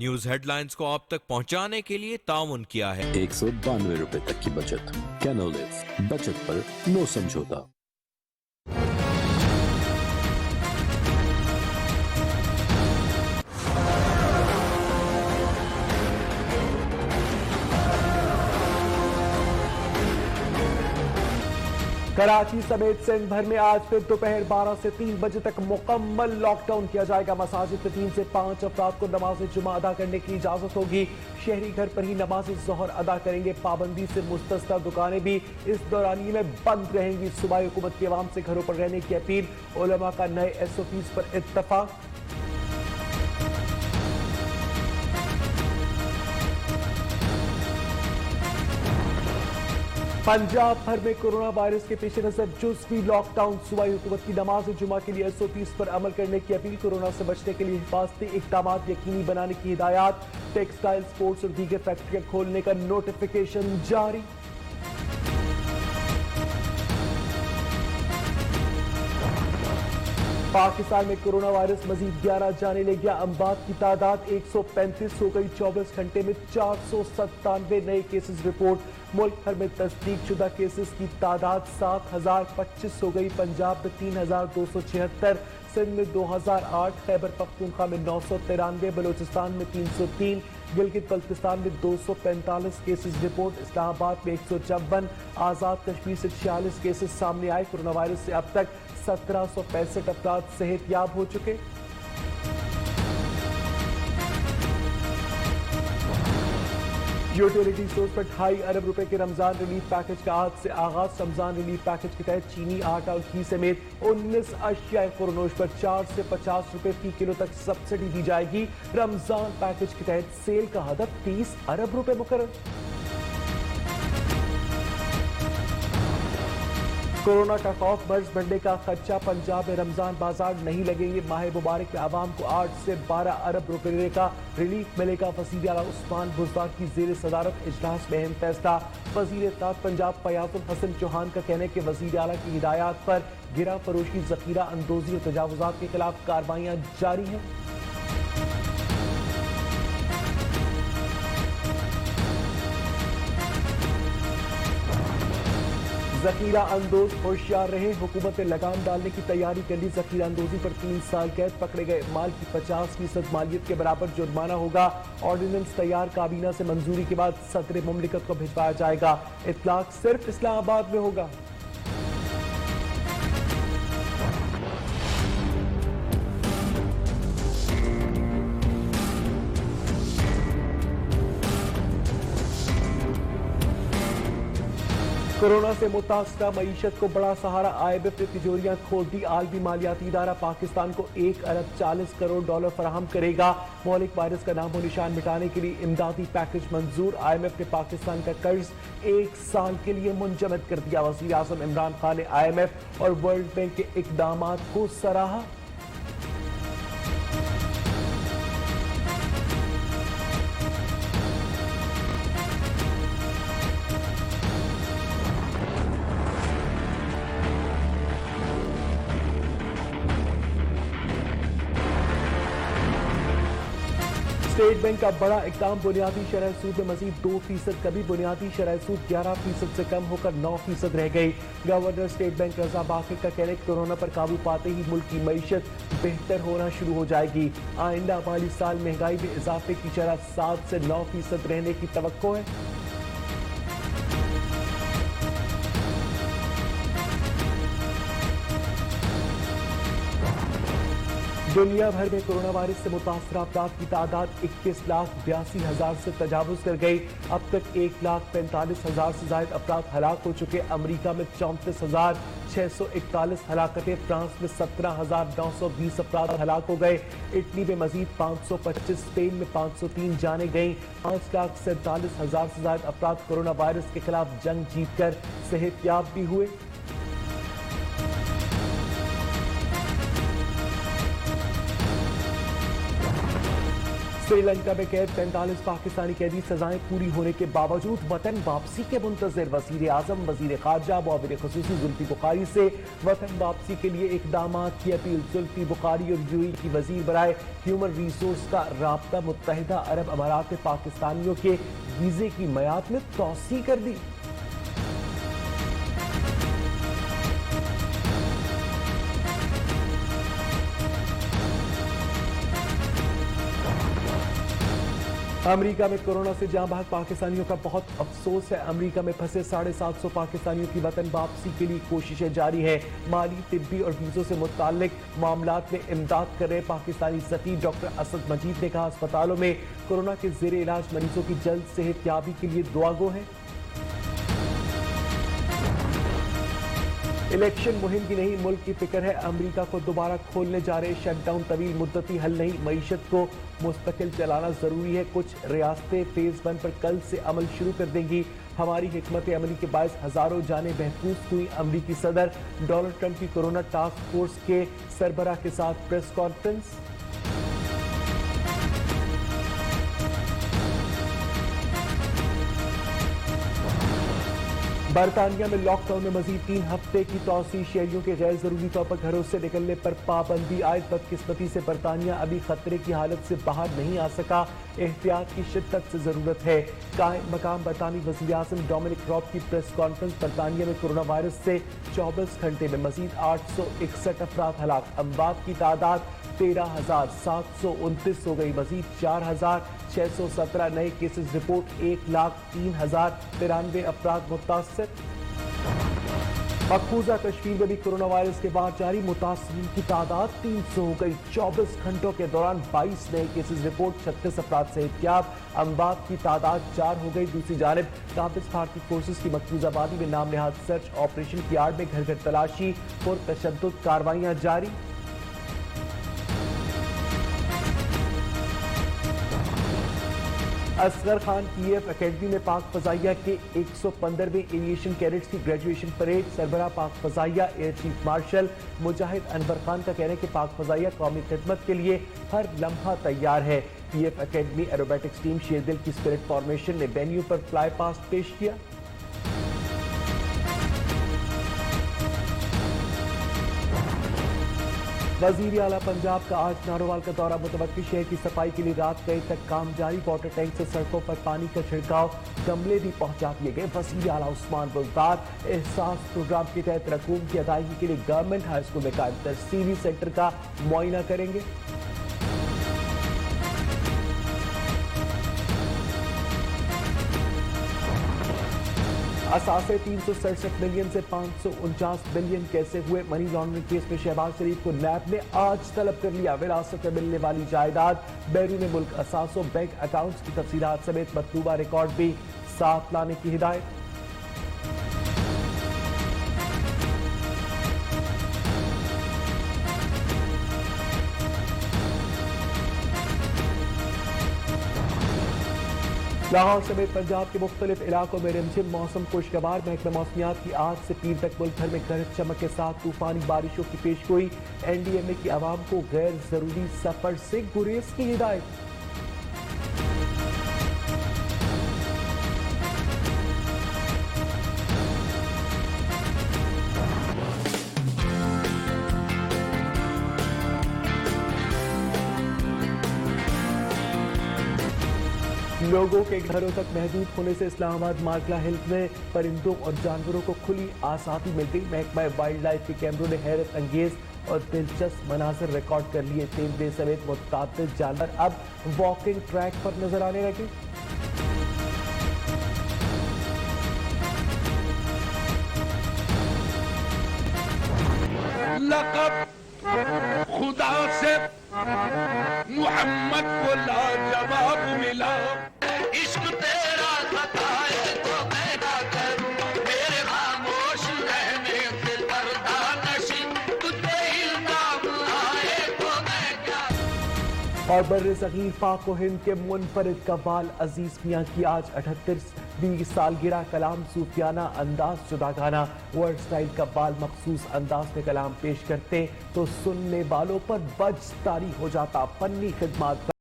News headlines को आप तक पहुंचाने के लिए ताउन किया है। 192 रुपए तक की बचत। कैनोलिव, बचत पर नो समझौता। कराची समेत सिंध भर में आज फिर दोपहर 12 से 3 बजे तक मुकम्मल लॉकडाउन किया जाएगा। मसाजिद में 3 से 5 अफराद को नमाज जुमा अदा करने की इजाजत होगी। शहरी घर पर ही नमाज ज़ोहर अदा करेंगे। पाबंदी से मुस्तस्ना दुकानें भी इस दौरानिये में बंद रहेंगी। सूबाई हुकूमत की आवाम से घरों पर रहने की अपील। उलमा का नए SOPs पर इत्तफाक। पंजाब भर में कोरोना वायरस के पेश नजर जुज़वी लॉकडाउन। सूबाई हुकूमत की नमाज जुमा के लिए SOPs पर अमल करने की अपील। कोरोना से बचने के लिए हिफाजती इक़दाम यकीनी बनाने की हिदायत। टेक्सटाइल, स्पोर्ट्स और दीगर फैक्ट्रियां खोलने का नोटिफिकेशन जारी। पाकिस्तान में कोरोना वायरस मजीद 11 जाने ले गया। अमवात की तादाद 135 हो गई। 24 घंटे में 497 नए केसेस रिपोर्ट। मुल्क भर में तस्दीक शुदा केसेस की तादाद 7025 हो गई। पंजाब में 3276, सिंध में 2008, खैबर पख्तूनख्वा में 993, बलोचिस्तान में 303, गिलगित बल्तिस्तान में 245 केसेस रिपोर्ट। इस्लामाबाद में 154, आजाद कश्मीर से 46 केसेस सामने आए। कोरोना वायरस से अब तक 1765 अफराद सेहतयाब हो चुके। यूटिलिटी स्टोर्स पर 2.5 अरब रुपए के रमजान रिलीफ पैकेज का आज से आगाज। रमजान रिलीफ पैकेज के तहत चीनी, आटा और घी समेत 19 अशियाए खुरनोश पर 4 से 50 रुपए फी किलो तक सब्सिडी दी जाएगी। रमजान पैकेज के तहत सेल का हदफ 30 अरब रुपए मुकर्रर। कोरोना का खौफ, मर्ज बढ़ने का खदशा। पंजाब में रमजान बाजार नहीं लगेंगे। माह मुबारक में आवाम को 8 से 12 अरब रुपए का रिलीफ मिलेगा। वज़ीर आला उस्मान बुज़दार की ज़ेर सदारत इजलास में अहम फैसला। वज़ीर इत्तेफाक पंजाब फयाज़ुल हसन चौहान का कहना है कि वज़ीर आला की हिदायत पर गिरा फरोशी, ज़ख़ीरा अंदोज़ी और तजावुज़ात के खिलाफ कार्रवाइयाँ जारी हैं। जखीरा अंदोज होशियार रहे। हुकूमत ने लगाम डालने की तैयारी कर ली। जखीरा अंदोजी पर 3 साल कैद। पकड़े गए माल की 50% मालियत के बराबर जुर्माना होगा। ऑर्डिनेंस तैयार काबीना से मंजूरी के बाद सदर मुमलिकत को भिजवाया जाएगा। इतलाक सिर्फ इस्लामाबाद में होगा। कोरोना से मुतासरा मईशत को बड़ा सहारा। IMF ने तिजोरियां खोल दी। आलमी मालियाती इदारा पाकिस्तान को 1 अरब 40 करोड़ डॉलर फराहम करेगा। मौलिक वायरस का नामो निशान मिटाने के लिए इमदादी पैकेज मंजूर। IMF ने पाकिस्तान का कर्ज 1 साल के लिए मुंजमद कर दिया। वज़ीर आज़म इमरान खान ने IMF और वर्ल्ड बैंक के इकदामात को सराहा। स्टेट बैंक का बड़ा इकदाम। बुनियादी शरह सूद में मजीद 2% कमी। बुनियादी शरह सूद 11% से कम होकर 9% रह गई। गवर्नर स्टेट बैंक रजा बाखिर का कहना है कि कोरोना पर काबू पाते ही मुल्क की मईशत बेहतर होना शुरू हो जाएगी। आइंदा माली साल महंगाई में इजाफे की शरह 7 से 9% रहने की तवक्को है। दुनिया भर में कोरोना वायरस से मुतासर अफराद की तादाद 21,82,000 से तजावुज कर गई। अब तक 1,45,000 से ज्यादा अफराद हलाक हो चुके। अमरीका में 34,641 हलाकतें। फ्रांस में 17,920 अफराद हलाक हो गए। इटली में मजीद 525, स्पेन में 503 जाने गई। 5,47,000 से ज्यादा अफराद कोरोना वायरस के खिलाफ जंग जीतकर सेहतयाब भी हुए। श्रीलंका में कैद 45 पाकिस्तानी कैदी सजाएं पूरी होने के बावजूद वतन वापसी के मुंतजिर। वजीर आजम वजीर खारजा मुआविन खुसूसी जुल्फी बुखारी से वतन वापसी के लिए इकदामात की अपील। जुल्फी बुखारी और यूएई की वजीर बराए ह्यूमन रिसोर्स का राब्ता मुत्तहिदा अरब अमारात में पाकिस्तानियों के वीजे की मियाद में तौसी कर दी। अमेरिका में कोरोना से जाँ बहक पाकिस्तानियों का बहुत अफसोस है। अमेरिका में फंसे 750 पाकिस्तानियों की वतन वापसी के लिए कोशिशें जारी है। माली, तिब्बी और वीजों से मुताल्लिक मामलात में इमदाद कर रहे पाकिस्तानी सफीर डॉक्टर असद मजीद ने कहा, अस्पतालों में कोरोना के जेर इलाज मरीजों की जल्द सेहतयाबी के लिए दुआ गो है। इलेक्शन मुहिम की नहीं, मुल्क की फिक्र है। अमेरिका को दोबारा खोलने जा रहे शटडाउन तवील मुद्दती हल नहीं, मईशत को मुस्तकिल चलाना जरूरी है। कुछ रियासतें फेज 1 पर कल से अमल शुरू कर देंगी। हमारी हिकमत अमली के बायस हजारों जानें महफूज हुई। अमरीकी सदर डोनाल्ड ट्रंप की कोरोना टास्क फोर्स के सरबराह के साथ प्रेस कॉन्फ्रेंस। बरतानिया में लॉकडाउन में मजीद 3 हफ्ते की तौसी। शहरियों के गैर जरूरी तौर पर घरों से निकलने पर पाबंदी आयद। बदकिस्मती से बरतानिया अभी खतरे की हालत से बाहर नहीं आ सका। एहतियात की शिद्दत से जरूरत है। कायम मकाम बरतानी वज़ीर आज़म डोमिनिक रॉब की प्रेस कॉन्फ्रेंस। बरतानिया में कोरोना वायरस से 24 घंटे में मजीद 861 अफराद हलाक। अमवात की तादाद 13,729 हो गई। मजीद 4,617 नए केसेस रिपोर्ट। 1,03,093 अफराद मुतासर। मकबूजा कश्मीर में भी कोरोना वायरस के बाद जारी मुतासरीन की तादाद 300 हो गई। 24 घंटों के दौरान 22 नए केसेस रिपोर्ट। 36 अफराद सेहतयाब। अमवात की तादाद 4 हो गई। दूसरी जानिब काबिज भारतीय फोर्सेज की मकबूजा आबादी में नाम नहाद सर्च ऑपरेशन की आड़ में घर घर तलाशी, पुरतशद्दुद कार्रवाइयां जारी। असगर खान पीएफ एकेडमी में पाक फजाइया के 115वें एविएशन कैडेट्स की ग्रेजुएशन परेड। सरबराह पाक फजाइया एयर चीफ मार्शल मुजाहिद अनवर खान का कहना है कि पाक फजाइया कौमी खिदमत के लिए हर लम्हा तैयार है। पीएफ एकेडमी एरोबेटिक्स टीम शेरदिल की स्पिरिट फॉर्मेशन ने वेन्यू पर फ्लाई पास्ट पेश किया। वजीर आला पंजाब का आज नारोवाल का दौरा। मुतवक्किल शहर की सफाई के लिए रात गए तक काम जारी। वाटर टैंक से सड़कों पर पानी का छिड़काव, गमले भी पहुंचा दिए गए। वजीर आला उस्मान बुल्तार एहसास प्रोग्राम के तहत रकूम की अदायगी के लिए गवर्नमेंट हाई स्कूल में कायम तरसीली सेंटर का मुआयना करेंगे। असासे 367 मिलियन से 549 बिलियन कैसे हुए। मनी लॉन्ड्रिंग केस में शहबाज शरीफ को नैब ने आज तलब कर लिया। विरासत में मिलने वाली जायदाद, बैरून मुल्क असासों, बैंक अकाउंट्स की तफसीलात समेत मतलूबा रिकॉर्ड भी साथ लाने की हिदायत। लाहौर समेत पंजाब के मुख्तलिफ इलाकों में रिमझिम मौसम खुशगवार। महकमा मौसमियात की आज से पीर तक मुल्क भर में गरज चमक के साथ तूफानी बारिशों की पेशगोई। एनडीएमए की आवाम को गैर जरूरी सफर से गुरेज की हिदायत। लोगों के घरों तक महदूद होने से इस्लामाबाद मार्कला हिल्स में परिंदों और जानवरों को खुली आज़ादी मिल गई। महकमा वाइल्ड लाइफ के कैमरों ने हैरत अंगेज और दिलचस्प मनाजर रिकॉर्ड कर लिए। तेंदुए समेत मुतअद्दिद जानवर अब वॉकिंग ट्रैक पर नजर आने लगे। लक़ब खुदा से मोहम्मद को लाजवाब मिला। इश्क तेरा सताए तो मैं क्या करूं, मेरे खामोश रहने से पर्दा नशी, तुझे इल्जाम आए तो मैं क्या। और बर्रे सगीर पाक व हिंद के मुनफरिद कव्वाल अजीज मियाँ की आज 78वीं सालगिरह। कलाम सूफियाना अंदाज जुदा गाना। वर्ल्ड स्टाइल कव्वाल मखसूस अंदाज में कलाम पेश करते तो सुनने वालों पर बज तारी हो जाता। फन्नी खिदमात